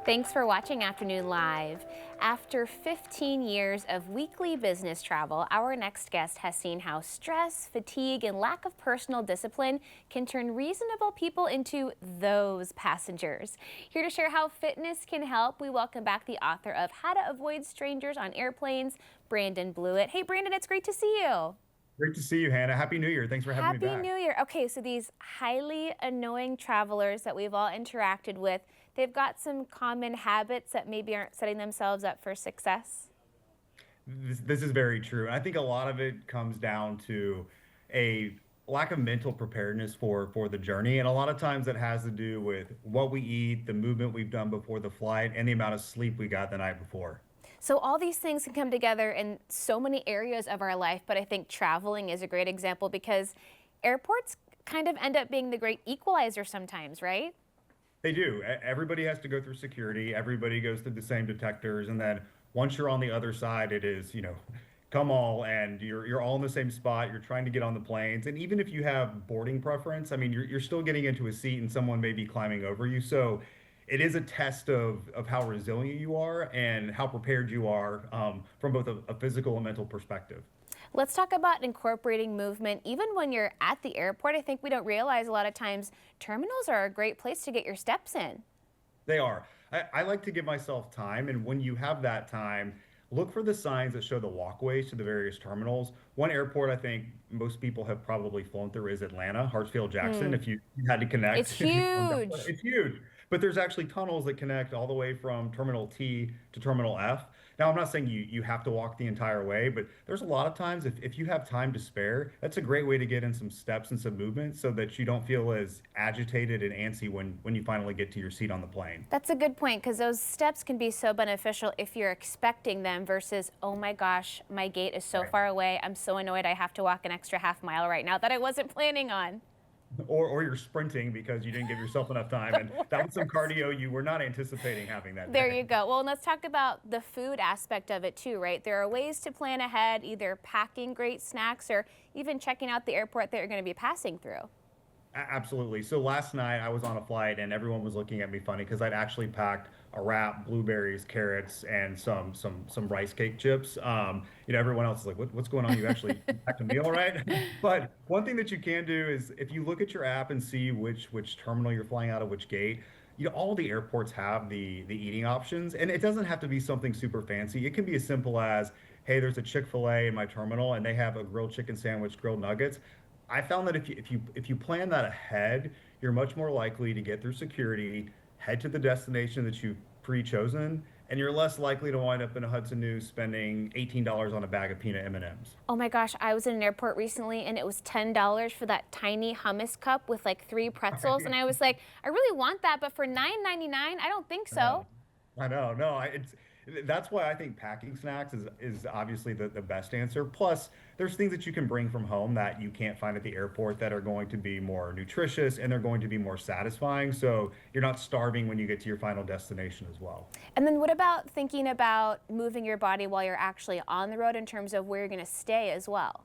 Thanks for watching Afternoon Live. After 15 years of weekly business travel, our next guest has seen how stress, fatigue, and lack of personal discipline can turn reasonable people into those passengers. Here to share how fitness can help, we welcome back the author of How to Avoid Strangers on Airplanes, Brandon Blewett. Hey, Brandon, it's great to see you. Great to see you, Hannah. Happy New Year. Thanks for having me Happy back. New Year. Okay, so these highly annoying travelers that we've all interacted with, they've got some common habits that maybe aren't setting themselves up for success. This is very true. I think a lot of it comes down to a lack of mental preparedness for the journey. And a lot of times it has to do with what we eat, the movement we've done before the flight, and the amount of sleep we got the night before. So all these things can come together in so many areas of our life, but I think traveling is a great example because airports kind of end up being the great equalizer sometimes, right? They do. Everybody has to go through security. Everybody goes through the same detectors. And then once you're on the other side, it is, come all and you're all in the same spot. You're trying to get on the planes. And even if you have boarding preference, I mean, you're still getting into a seat and someone may be climbing over you. So it is a test of how resilient you are and how prepared you are from both a physical and mental perspective. Let's talk about incorporating movement. Even when you're at the airport, I think we don't realize a lot of times terminals are a great place to get your steps in. They are. I like to give myself time, and when you have that time, look for the signs that show the walkways to the various terminals. One airport I think most people have probably flown through is Atlanta, Hartsfield-Jackson. Hmm. If you had to It's connect, huge. it's huge. But there's actually tunnels that connect all the way from Terminal T to Terminal F. Now, I'm not saying you have to walk the entire way, but there's a lot of times if you have time to spare, that's a great way to get in some steps and some movement so that you don't feel as agitated and antsy when you finally get to your seat on the plane. That's a good point because those steps can be so beneficial if you're expecting them versus, oh my gosh, my gate is so Right. far away. I'm so annoyed I have to walk an extra half mile right now that I wasn't planning on. Or you're sprinting because you didn't give yourself enough time, and The that was some worst. cardio you were not anticipating having that There you day. go. Well, and let's talk about the food aspect of it too, right? There are ways to plan ahead, either packing great snacks or even checking out the airport that you're going to be passing through. Absolutely. So last night I was on a flight and everyone was looking at me funny because I'd actually packed a wrap, blueberries, carrots, and some rice cake chips. Everyone else is like, what's going on? You actually packed a meal, right? But one thing that you can do is if you look at your app and see which terminal you're flying out of, which gate, all the airports have the eating options, and it doesn't have to be something super fancy. It can be as simple as, hey, there's a Chick-fil-A in my terminal and they have a grilled chicken sandwich, grilled nuggets. I found that if you plan that ahead, you're much more likely to get through security, head to the destination that you've pre-chosen, and you're less likely to wind up in a Hudson News spending $18 on a bag of peanut M&Ms. Oh my gosh, I was in an airport recently and it was $10 for that tiny hummus cup with like three pretzels. And I was like, I really want that, but for $9.99, I don't think I know. so. I know. No, it's that's why I think packing snacks is obviously the best answer. Plus, there's things that you can bring from home that you can't find at the airport that are going to be more nutritious and they're going to be more satisfying. So you're not starving when you get to your final destination as well. And then what about thinking about moving your body while you're actually on the road in terms of where you're going to stay as well?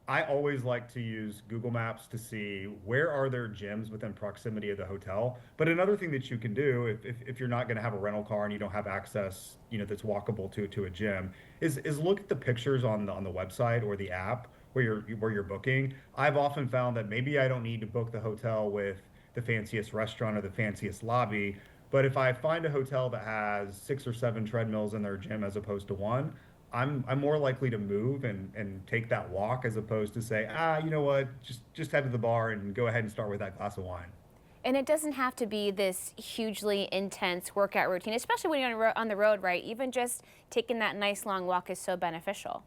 I always like to use Google Maps to see where are there gyms within proximity of the hotel. But another thing that you can do if you're not going to have a rental car and you don't have access, that's walkable to a gym, is look at the pictures on the website or the app where you're booking. I've often found that maybe I don't need to book the hotel with the fanciest restaurant or the fanciest lobby, but if I find a hotel that has 6 or 7 treadmills in their gym as opposed to one, I'm more likely to move and take that walk as opposed to say, you know what, just head to the bar and go ahead and start with that glass of wine. And it doesn't have to be this hugely intense workout routine, especially when you're on the road, right? Even just taking that nice long walk is so beneficial.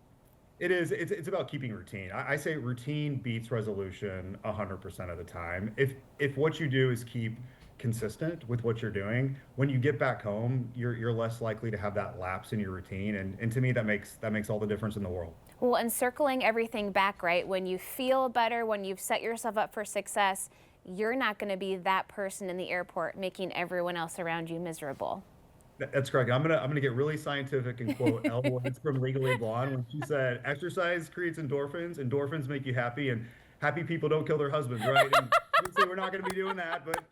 It is. It's about keeping routine. I say routine beats resolution 100% of the time. If what you do is keep consistent with what you're doing, when you get back home, you're less likely to have that lapse in your routine. And to me, that makes all the difference in the world. Well, and circling everything back, right? When you feel better, when you've set yourself up for success, you're not going to be that person in the airport making everyone else around you miserable. That's correct. I'm gonna get really scientific and quote Elle Woods from Legally Blonde when she said, "Exercise creates endorphins. Endorphins make you happy, and happy people don't kill their husbands, right?" And obviously, we're not going to be doing that, but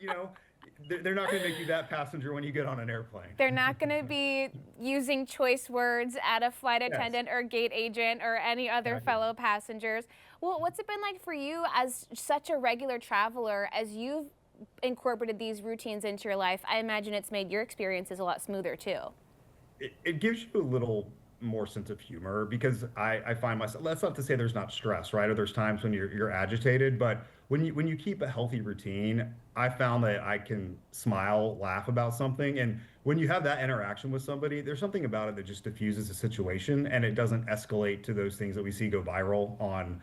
they're not going to make you that passenger when you get on an airplane. They're not going to be using choice words at a flight Yes, attendant or gate agent or any other exactly. fellow passengers. Well, what's it been like for you as such a regular traveler as you've incorporated these routines into your life? I imagine it's made your experiences a lot smoother too. It gives you a little more sense of humor because I find myself, that's not to say there's not stress, right? Or there's times when you're agitated, but when you keep a healthy routine, I found that I can smile, laugh about something. And when you have that interaction with somebody, there's something about it that just diffuses a situation and it doesn't escalate to those things that we see go viral on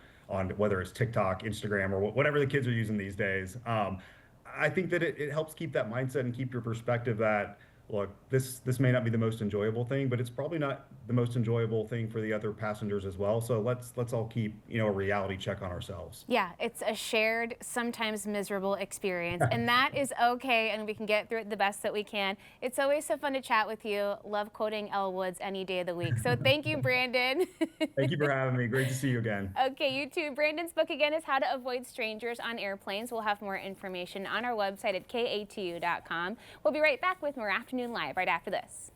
whether it's TikTok, Instagram, or whatever the kids are using these days. I think that it helps keep that mindset and keep your perspective that look, this may not be the most enjoyable thing, but it's probably not the most enjoyable thing for the other passengers as well. So let's all keep, a reality check on ourselves. Yeah, it's a shared, sometimes miserable experience, and that is okay, and we can get through it the best that we can. It's always so fun to chat with you. Love quoting Elle Woods any day of the week. So thank you, Brandon. Thank you for having me. Great to see you again. Okay, you too. Brandon's book again is How to Avoid Strangers on Airplanes. We'll have more information on our website at katu.com. We'll be right back with more Afternoon Live right after this.